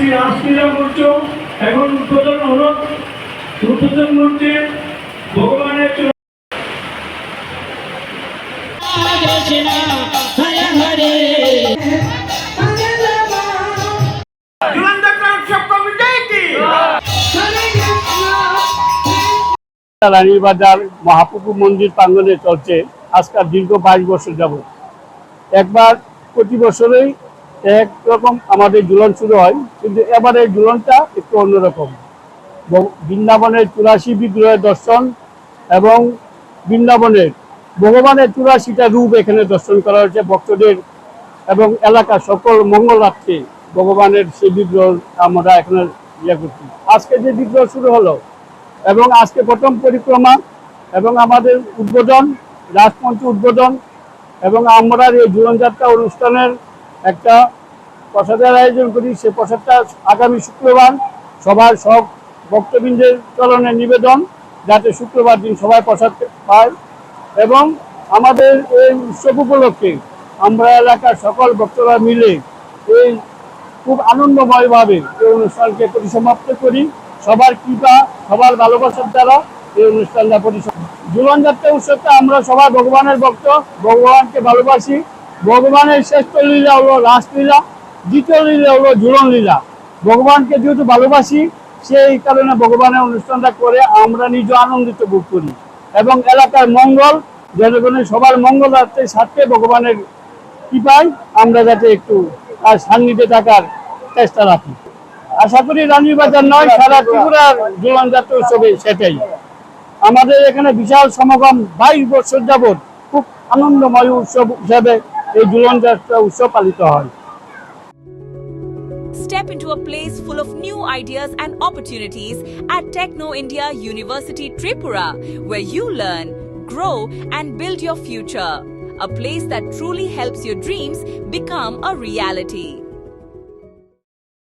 শ্রী রাসলীলা মঞ্চ এখন উদ্বোধন মঞ্চে ভগবানের রানীবাজার মহাপ্রভু মন্দির প্রাঙ্গণে চলছে আজকাল দীর্ঘ 22 বছর যাবত। একবার প্রতি বছরেই একরকম আমাদের ঝুলন শুরু হয়, কিন্তু এবারের ঝুলনটা একটু অন্যরকম। বৃন্দাবনের 84 বিগ্রহের দর্শন এবং বৃন্দাবনের ভগবানের 84টা রূপ এখানে দর্শন করা হয়েছে ভক্তদের এবং এলাকার সকল মঙ্গলার্থে ভগবানের সেই বিগ্রহ আমরা এখানে করছি। আজকে যে বিগ্রহ শুরু হলো এবং আজকে প্রথম পরিক্রমা এবং আমাদের উদ্বোধন, রাজমঞ্চ উদ্বোধন এবং আমরা এই ঝুলনযাত্রা অনুষ্ঠানের একটা প্রসাদের আয়োজন করি। সেই প্রসাদটা আগামী শুক্রবার সবার সব ভক্তবৃন্দের চরণে নিবেদন, যাতে শুক্রবার দিন সবাই প্রসাদ পায়। এবং আমাদের এই উৎসব উপলক্ষে আমরা এলাকার সকল ভক্তরা মিলে এই খুব আনন্দময়ভাবে এই অনুষ্ঠানকে পরিসমাপ্ত করি। সবার কৃপা, সবার ভালোবাসার দ্বারা এই অনুষ্ঠানটা ঝুলনযাত্রা উৎসবটা আমরা সবাই ভগবানের ভক্ত, ভগবানকে ভালোবাসি। ভগবানের শ্রেষ্ঠ লীলা হলো রাসলীলা, দ্বিতীয় লীলা হলো ঝুলন লীলা। ভগবানকে যেহেতু ভালোবাসি, সেই কারণে ভগবানের অনুষ্ঠানটা করে আমরা নিজে আনন্দিত ভোগ করি এবং এলাকার মঙ্গল, জনগণের সবার মঙ্গলার্থে স্বার্থে ভগবানের কৃপায় আমরা যাতে একটু তার সান্নিধ্যে থাকার চেষ্টা রাখি। আশা করি রানীবাজার নয়, সারা ত্রিপুরার ঝুলনযাত্রা উৎসবে সেটাই। আমাদের এখানে বিশাল সমাগম 22 বছর যাবৎ খুব আনন্দময় উৎসব হিসাবে এই ঝুলনযাত্রা উৎসব পালিত হয়। Step into a place full of new ideas and opportunities at Techno India University Tripura, where you learn, grow and build your future. A place that truly helps your dreams become a reality.